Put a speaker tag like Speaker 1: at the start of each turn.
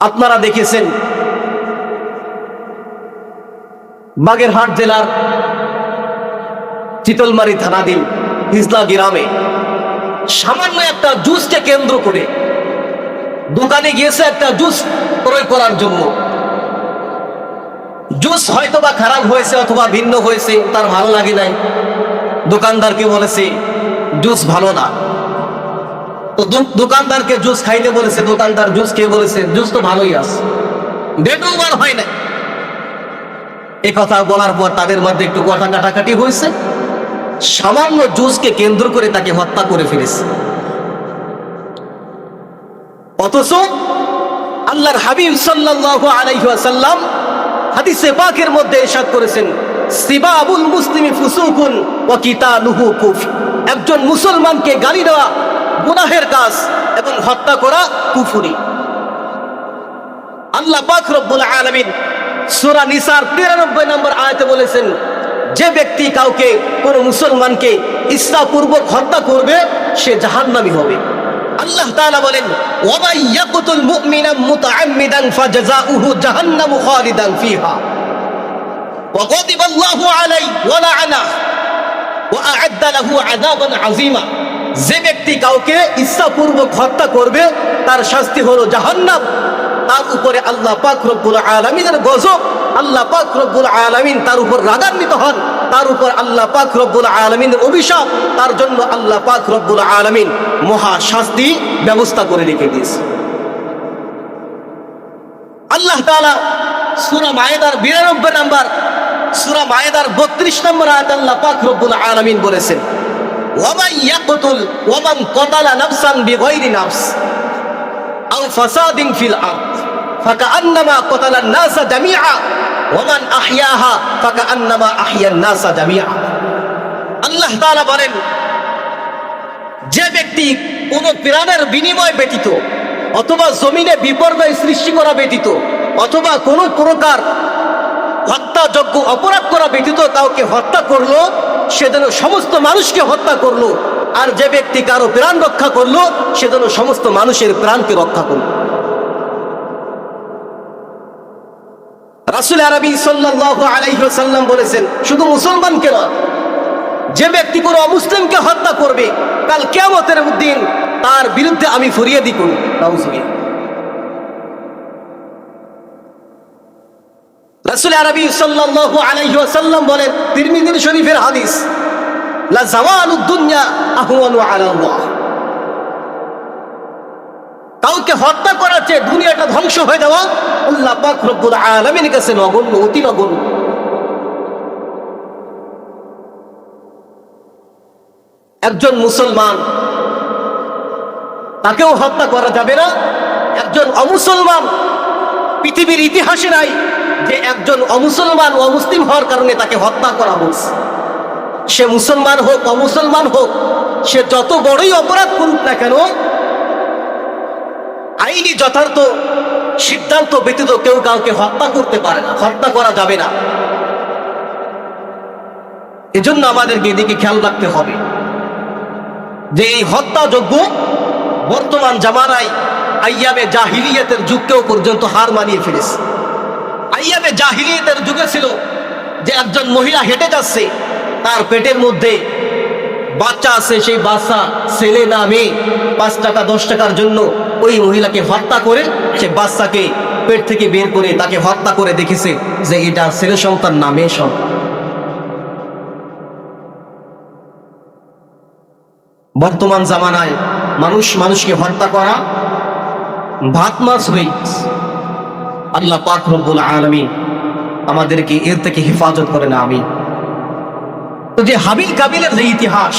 Speaker 1: আপনারা দেখেছেন বাগেরহাট জেলার চিতলমারি থানাধীন হিজলা গ্রামে সামান্য একটা জুসকে কেন্দ্র করে দোকানে গিয়েছে একটা জুস ক্রয় করার জন্য। জুস হয়তো বা খারাপ হয়েছে অথবা ভিন্ন হয়েছে, তার ভালো লাগে নাই, দোকানদারকে বলেছে জুস ভালো না। তো দোকানদারকে জুস খাইতে বলেছে, দোকানদার জুস খেয়ে বলেছে জুস তো ভালোই আছে, ডেটও বার হয় না। এ কথা বলার পর তাদের মধ্যে একটু কথা কাটাকাটি হয়েছে, সামান্য জুসকে কেন্দ্র করে তাকে হত্যা করে ফেলেছে। অথচ আল্লাহর হাবিব সাল্লাল্লাহু আলাইহি ওয়াসাল্লাম হাদিসে পাকের মধ্যে ইরশাদ করেছেন, সিবাবুল মুসলিমি ফুসুকুন ওয়া কিতালুহু কুফর। একজন মুসলমানকে গালি দেওয়া গুনাহের কাজ এবং হত্যা করা কুফরি। আল্লাহ পাক রব্বুল আলামিন সূরা নিসার 93 নম্বর আয়াতে বলেছেন, যে ব্যক্তি কাউকে কোন মুসলমানকে ইচ্ছাপূর্বক হত্যা করবে সে জাহান্নামী হবে। আল্লাহ তাআলা বলেন, ওয়া মান ইয়াকতুল মুমিনা মুতাআম্মিদান ফাজাযাউহু জাহান্নামু খালিদান ফিহা ওয়া গাদিবা আল্লাহু আলাইহি ওয়া লা'নাহু ওয়া আ'আদ্দা লাহু আযাবান আযীমা। যে ব্যক্তি কাউকে ইচ্ছাপূর্বক হত্যা করবে তার শাস্তি হলো জাহান্নাম, তার উপরে আল্লাহ পাক রব্বুল আলামিনের গজব, আল্লাহ পাক রব্বুল আলামিন তার উপর রাগান্বিত হন, তার উপর আল্লাহ পাক রব্বুল আলামিনের অভিশাপ, তার জন্য আল্লাহ পাক রব্বুল আলামিন মহা শাস্তি ব্যবস্থা করে রেখে দিয়েছে। আল্লাহ তাআলা সূরা মায়েদার 92 নম্বর, সূরা মায়েদার 32 নম্বর আয়াতে আল্লাহ পাক রব্বুল আলামিন বলেছেন, ওয়ামান ইয়াকতুল ওয়ামান কাতালা নাফসান বিগাইরি নাফস আও ফাসাদিন ফিল আরদ ফাকান্নামা কাতালান নাসা জামিআ ওয়ামান আহইয়াহা ফাকান্নামা আহইয়ান নাসা জামিআ। আল্লাহ তাআলা বলেন, যে ব্যক্তি কোন প্রাণের বিনিময় ব্যতীত অথবা জমিনে বিপর্যয় সৃষ্টি করা ব্যতীত অথবা কোন প্রকার হত্যাযোগ্য অপরাধ করা ব্যতীত কাউকে হত্যা করলো, সে যেন সমস্ত মানুষকে হত্যা করলো, আর যে ব্যক্তি কারো প্রাণ রক্ষা করলো সে যেন সমস্ত মানুষের প্রাণকে রক্ষা করলো। রাসূল আরবি সাল্লাল্লাহু আলাইহি ওয়াসাল্লাম বলেছেন, শুধু মুসলমানকে নয়, যে ব্যক্তি কোনো অমুসলিমকে হত্যা করবে কাল কিয়ামতের দিন তার বিরুদ্ধে আমি ফরিয়াদি করব। নাউজুবিল্লাহ। রাসূল আরবি সাল্লাল্লাহু আলাইহি ওয়াসাল্লাম বলেন, তিরমিজি শরীফের হাদিস, লা জাওয়ালুদ দুনিয়া আহওয়ানু আলা আল্লাহ। কাউকে হত্যা করার চেয়ে দুনিয়াটা ধ্বংস হয়ে যাওয়া আল্লাহ পাক রব্বুল আলামিনের কাছে নগণ্য, অতি নগণ্য। একজন মুসলমান তাকেও হত্যা করা যাবে না। একজন অমুসলমান পৃথিবীর ইতিহাসে নাই যে একজন অমুসলমান অমুসলিম হওয়ার কারণে তাকে হত্যা করা হয়েছে। সে মুসলমান হোক অমুসলমান হোক, সে যত বড়ই অপরাধ করুক না কেন, আইনি যথার্থ সিদ্ধান্ত ব্যতীত কেউ কাউকে হত্যা করতে পারে না, হত্যা করা যাবে না। এজন্য আমাদেরকে এদিকে খেয়াল রাখতে হবে যে এই হত্যাযোগ্য বর্তমান জামানায় আইয়ামে জাহিলিয়াতের যুগকেও পর্যন্ত হার মানিয়ে ফেলেছে। আইয়ামে জাহিলিয়াতের যুগে ছিল যে একজন মহিলা হেঁটে যাচ্ছে, তার পেটের মধ্যে বাচ্চা আছে, সেই বাচ্চা ছেলে না মেয়ে, 5 টাকা 10 টাকার জন্য ওই মহিলাকে হত্যা করে সে বাচ্চাকে পেট থেকে বের করে তাকে হত্যা করে দেখেছে যে এটা ছেলে সন্তান না মেয়ে সন্তান। বর্তমান জামানায় মানুষ মানুষকে হত্যা করা ভাত মাছ হয়ে গেছে। আল্লাহ পাক রব্বুল আলামিন আমাদেরকে এর থেকে হেফাজত করেন, আমিন। তো যে হাবিল কাবিলের যে ইতিহাস,